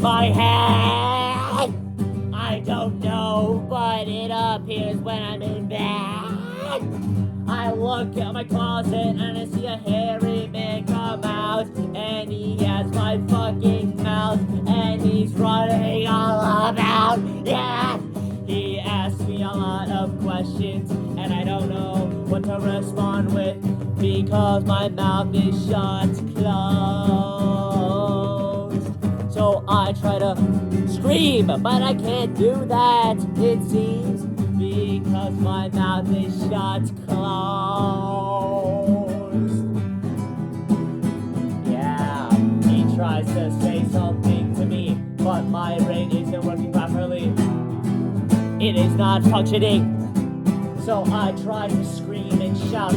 my head? I don't know, but it appears when I'm in bed. I look at my closet and I see a hairy man come out, and he has my fucking mouth, and he's running all about. Yeah! He asks me a lot of questions, and I don't know what to respond with, because my mouth is shut closed. So I try to scream, but I can't do that, it seems, because my mouth is shut closed. Yeah, he tries to say something to me, but my brain isn't working properly. It is not functioning. So I try to scream and shout,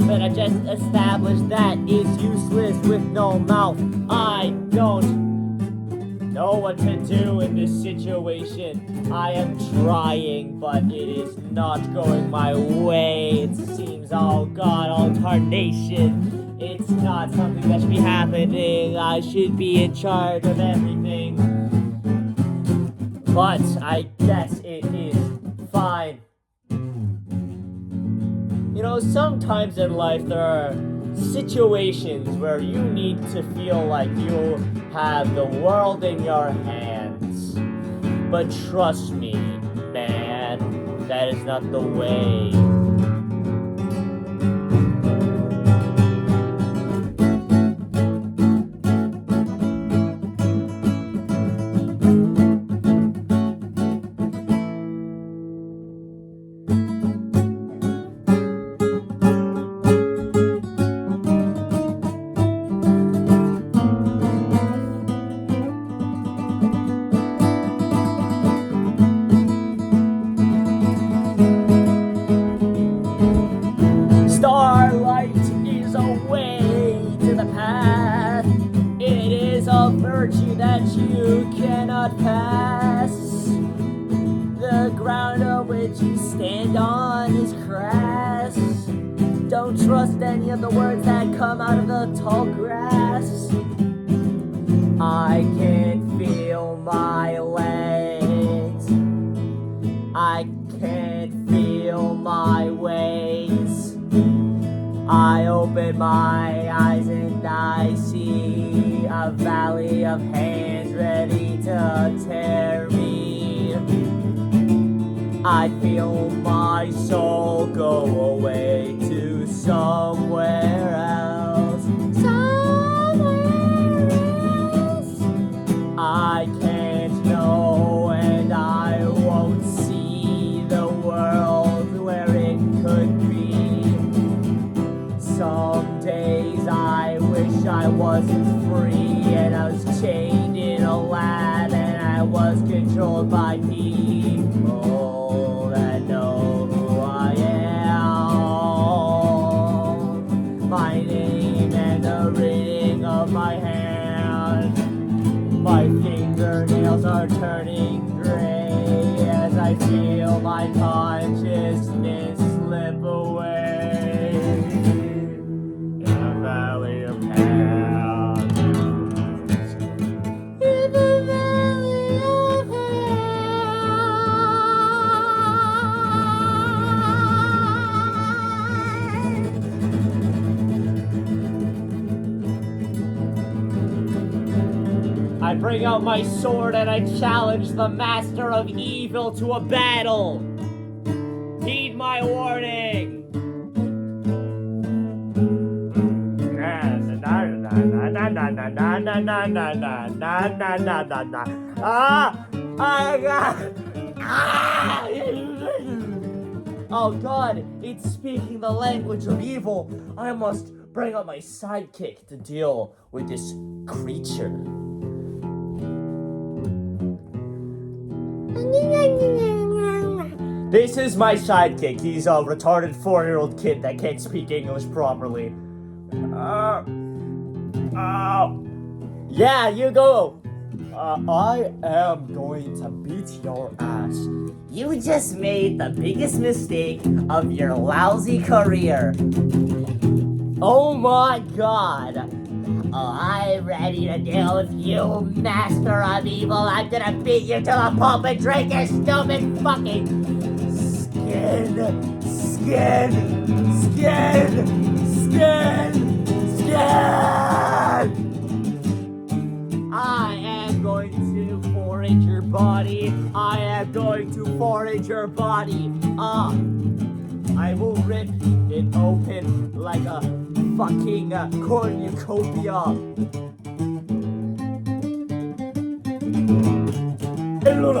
but I just established that is useless with no mouth. I don't know what to do in this situation. I am trying, but it is not going my way. It seems, oh God, all tarnation. It's not something that should be happening. I should be in charge of everything. But I guess it is fine. You know, sometimes in life there are situations where you need to feel like you have the world in your hands. But trust me, man, that is not the way. Starlight is a way to the path. It is a virtue that you cannot pass. The ground on which you stand on is crass. Don't trust any of the words that come out of the tall grass. I can feel my legs. I can't feel my ways. I open my eyes and I see a valley of hands ready to tear me. I feel my soul go away to somewhere else. Somewhere else. I can't know, and I won't see the world where it could be. Some days I wish I wasn't free, and I was chained in a lab, and I was controlled by people that know who I am. My name and the ring of my hand. My fingernails are turning gray as I feel my consciousness slip away in a valley of hands. In the valley of hands. I bring out my sword and I challenge the master of evil to a battle. Heed my warning. Oh God, it's speaking the language of evil. I must bring out my sidekick to deal with this creature. This is my sidekick. He's a retarded 4-year-old kid that can't speak English properly. Yeah, you go. I am going to beat your ass. You just made the biggest mistake of your lousy career. Oh my God. I'm ready to deal with you, master of evil. I'm gonna beat you to the pulp and drink your stupid fucking skin. Skin! Skin! Skin! Skin! I am going to forage your body. I am going to forage your body. I will rip it open like a fucking cornucopia. No,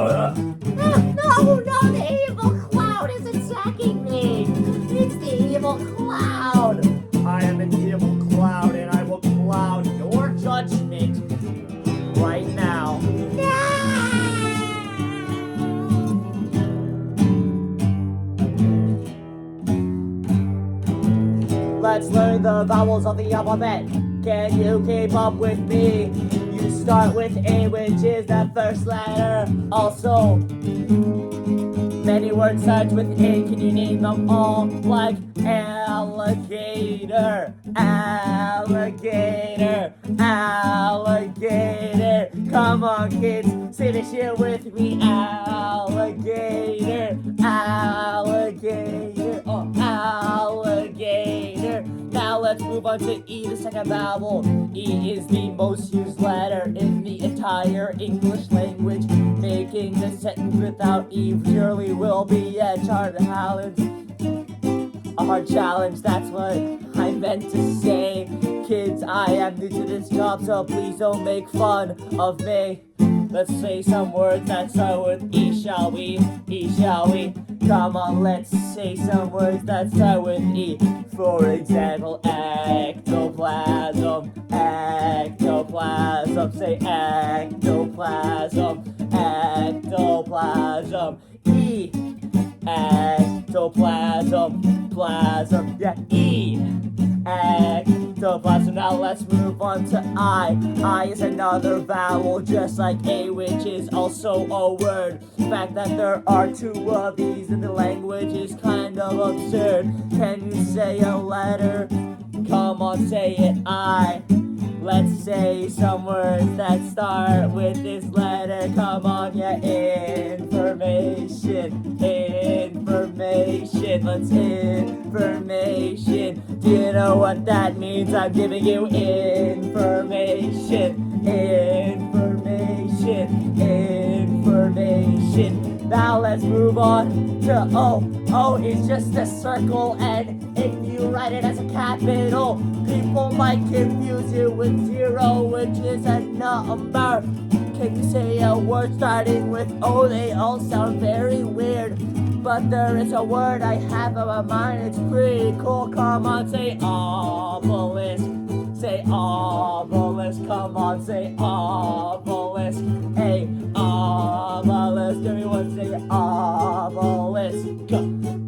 the evil cloud is attacking me. It's the evil cloud. I am an evil cloud and I will cloud your judgment right now. Let's learn the vowels of the alphabet. Can you keep up with me? You start with A, which is the first letter. Also, many words start with A. Can you name them all? Like alligator, alligator, alligator. Come on, kids, say this shit with me. Alligator, alligator, oh, alligator. Now let's move on to E, the second vowel. E is the most used letter in the entire English language. Making the sentence without E surely will be a hard challenge, that's what I meant to say. Kids, I am new to this job, so please don't make fun of me. Let's say some words that start with E, shall we? E, shall we? Come on, let's say some words that start with E. For example, ectoplasm, ectoplasm. Say ectoplasm, ectoplasm. E, ectoplasm, plasm. Yeah, E, ectoplasm. Now let's move on to I. I is another vowel, just like A, which is also a word. The fact that there are two of these in the language is kind of absurd. Can you say a letter? Come on, say it. I. Let's say some words that start with this letter. Come on, yeah. Information, information. Let's information. Do you know what that means? I'm giving you information, information, information. Now let's move on to O. O is just a circle, and if you write it as a capital, people might confuse you with 0, which is a number. Can you say a word starting with O? They all sound very weird, but there is a word I have in my mind. It's pretty cool. Come on, say obelisk. Say obelisk. Come on, say obelisk. Hey, obelisk. Everyone say obelisk.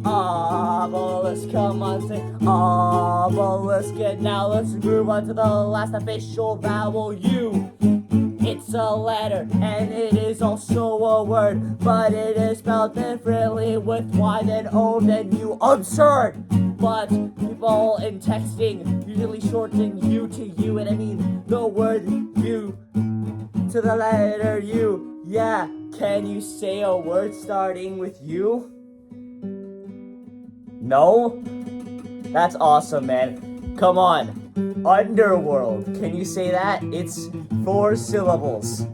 Obelisk. Come on, say obelisk. And now let's move on to the last official vowel, U. It's a letter, and it is also a word, but it is spelled differently with Y than O than U. Absurd! But people in texting usually shorten U to U, and I mean the word U to the letter U. Yeah, can you say a word starting with U? No? That's awesome, man. Come on. Underworld. Can you say that? It's 4 syllables.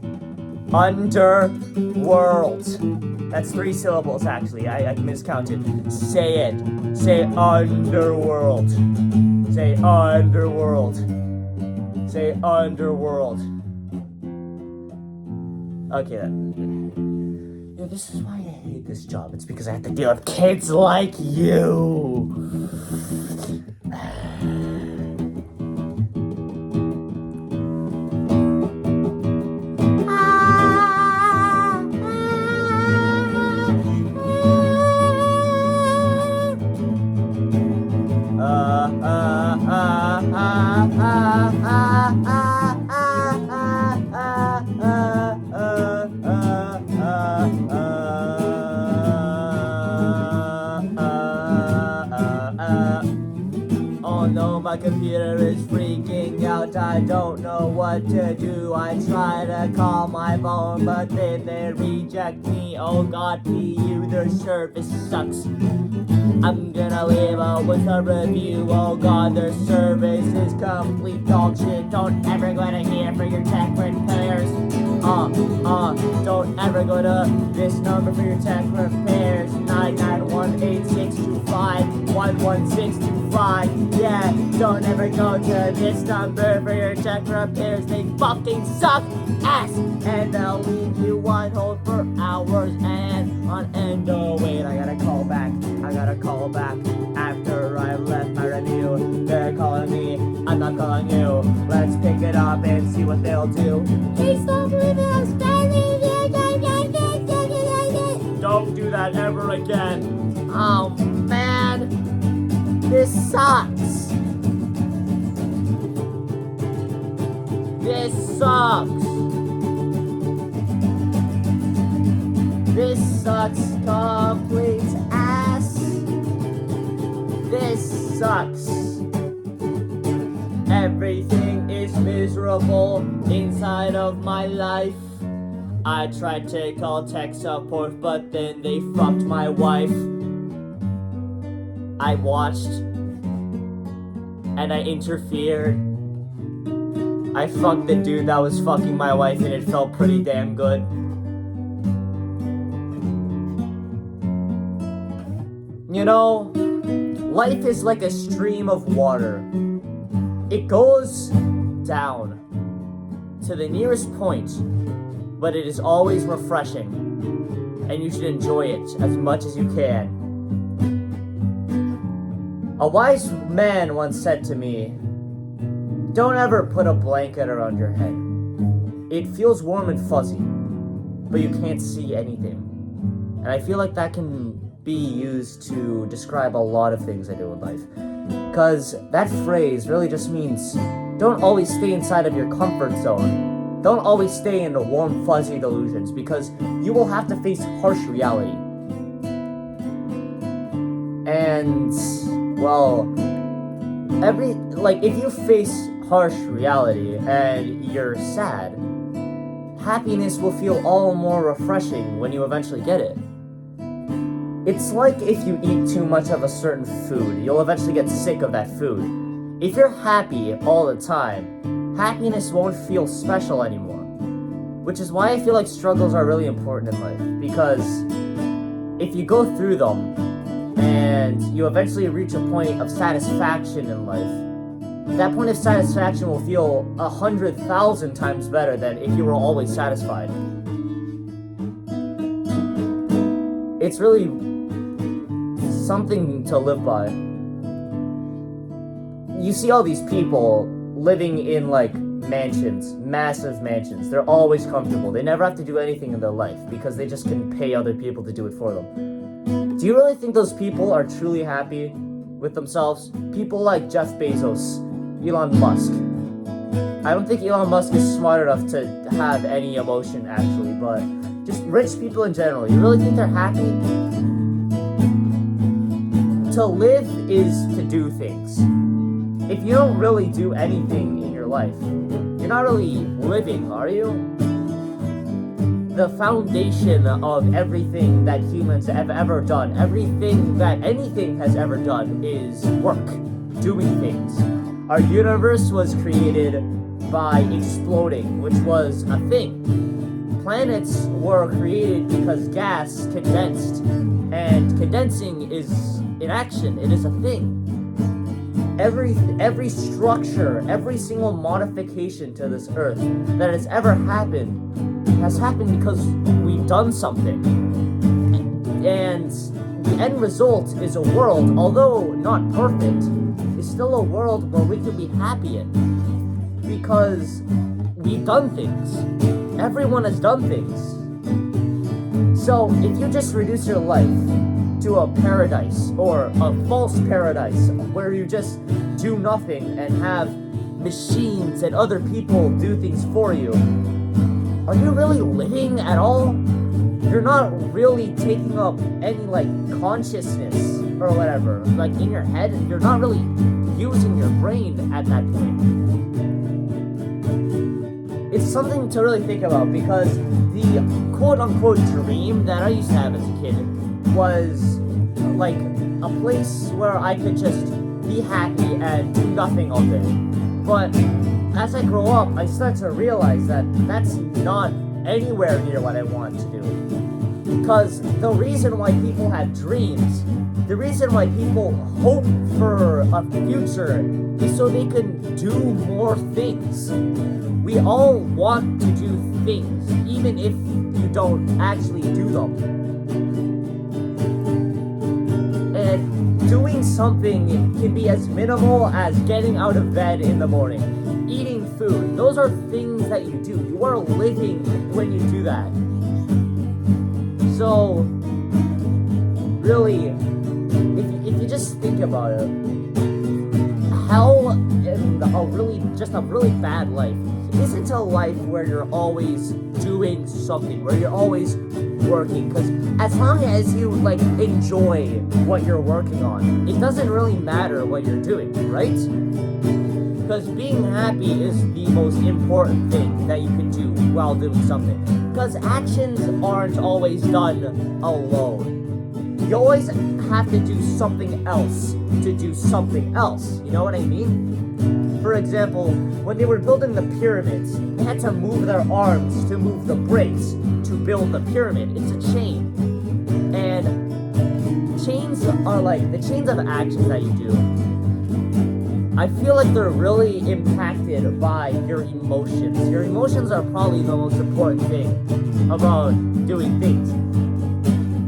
Underworld. That's 3 syllables, actually. I miscounted. Say it. Say underworld. Say underworld. Say underworld. Okay, then. Yeah, this is why I hate this job. It's because I have to deal with kids like you. Oh no, my computer is freaking out. I I don't know what to do. I try to call my phone, but then they reject me. Oh God, PU, their service sucks. I'm gonna leave with a review. Oh God, their service is complete dog shit. Don't ever go to here for your tech repairs. Don't ever go to this number for your tech repairs. 991-8625-11625. Yeah, don't ever go to this number for your tech repairs. They fucking suck ass, and they'll leave you on hold for hours and on end. Oh wait, I gotta call back after I left my review. They're calling me, I'm not calling you. Let's pick it up and see what they'll do. Please don't believe it, I'm spending. Don't do that ever again. Oh man, this sucks. This sucks. This sucks complete ass. This sucks. Everything is miserable inside of my life. I tried to call tech support, but then they fucked my wife. I watched and I interfered. I fucked the dude that was fucking my wife, and it felt pretty damn good. You know, life is like a stream of water. It goes down to the nearest point, but it is always refreshing, and you should enjoy it as much as you can. A wise man once said to me, "Don't ever put a blanket around your head. It feels warm and fuzzy, but you can't see anything." And I feel like that can be used to describe a lot of things I do in life. Because that phrase really just means don't always stay inside of your comfort zone. Don't always stay in the warm, fuzzy delusions, because you will have to face harsh reality. And, well, if you face harsh reality and you're sad, happiness will feel all more refreshing when you eventually get it. It's like if you eat too much of a certain food, you'll eventually get sick of that food. If you're happy all the time, happiness won't feel special anymore. Which is why I feel like struggles are really important in life, because if you go through them and you eventually reach a point of satisfaction in life, that point of satisfaction will feel 100,000 times better than if you were always satisfied. It's really something to live by. You see all these people living in mansions, massive mansions. They're always comfortable. They never have to do anything in their life because they just can pay other people to do it for them. Do you really think those people are truly happy with themselves? People like Jeff Bezos, Elon Musk. I don't think Elon Musk is smart enough to have any emotion, actually, but just rich people in general. You really think they're happy? To live is to do things. If you don't really do anything in your life, you're not really living, are you? The foundation of everything that humans have ever done, everything that anything has ever done, is work, doing things. Our universe was created by exploding, which was a thing. Planets were created because gas condensed, and condensing is in action. It is a thing. Every structure, every single modification to this earth that has ever happened has happened because we've done something. And the end result is a world, although not perfect, is still a world where we can be happy in. Because we've done things. Everyone has done things. So if you just reduce your life to a paradise, or a false paradise, where you just do nothing and have machines and other people do things for you, are you really living at all? You're not really taking up any consciousness or whatever, in your head. You're not really using your brain at that point. something to really think about, because the quote-unquote dream that I used to have as a kid was like a place where I could just be happy and do nothing all day. But as I grow up, I start to realize that that's not anywhere near what I want to do. Because the reason why people have dreams, the reason why people hope for a future, is so they can do more things. We all want to do things, even if you don't actually do them. And doing something can be as minimal as getting out of bed in the morning, eating food. Those are things that you do. You are living when you do that. So, really, if you just think about it, hell and a really bad life isn't a life where you're always doing something, where you're always working. Because as long as you enjoy what you're working on, it doesn't really matter what you're doing, right? Because being happy is the most important thing that you can do while doing something. Because actions aren't always done alone. You always have to do something else to do something else. You know what I mean? For example, when they were building the pyramids, they had to move their arms to move the bricks to build the pyramid. It's a chain. And chains are like the chains of actions that you do. I feel like they're really impacted by your emotions. Your emotions are probably the most important thing about doing things.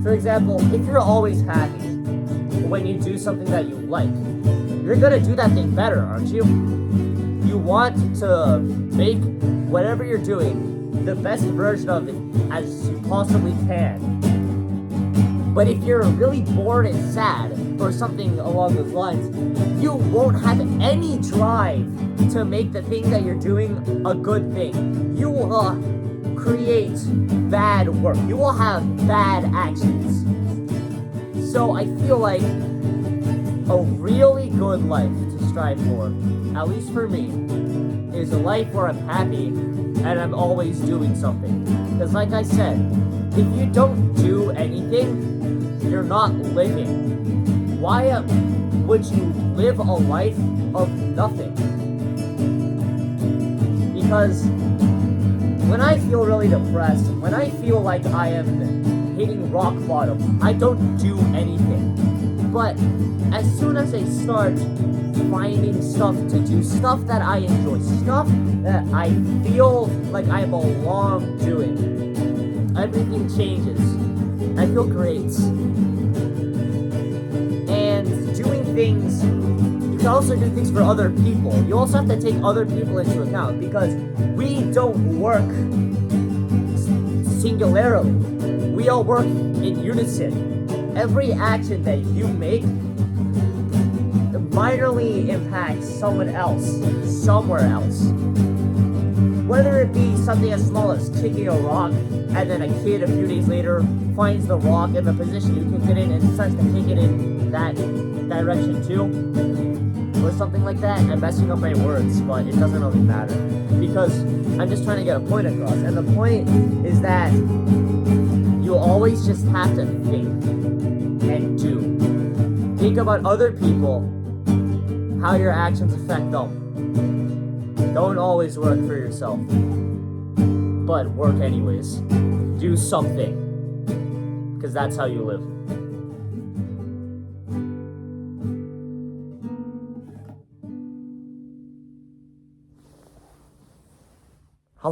For example, if you're always happy when you do something that you like, you're gonna do that thing better, aren't you? You want to make whatever you're doing the best version of it as you possibly can. But if you're really bored and sad, or something along those lines, you won't have any drive to make the thing that you're doing a good thing. You will create bad work. You will have bad actions. So I feel like a really good life to strive for, at least for me, is a life where I'm happy and I'm always doing something. Because like I said, if you don't do anything, you're not living. Why would you live a life of nothing? Because when I feel really depressed, when I feel like I am hitting rock bottom, I don't do anything. But as soon as I start finding stuff to do, stuff that I enjoy, stuff that I feel like I belong doing, everything changes. I feel great. And doing things, you can also do things for other people. You also have to take other people into account, because we don't work singularly. We all work in unison. Every action that you make minorly impacts someone else, somewhere else. Whether it be something as small as kicking a rock, and then a kid a few days later finds the rock in the position you kicked it in and starts to kick it in that direction too, or something like that. I'm messing up my words, but it doesn't really matter, because I'm just trying to get a point across. And the point is that you always just have to think and do. Think about other people, how your actions affect them. Don't always work for yourself, but work anyways. Do something, because that's how you live.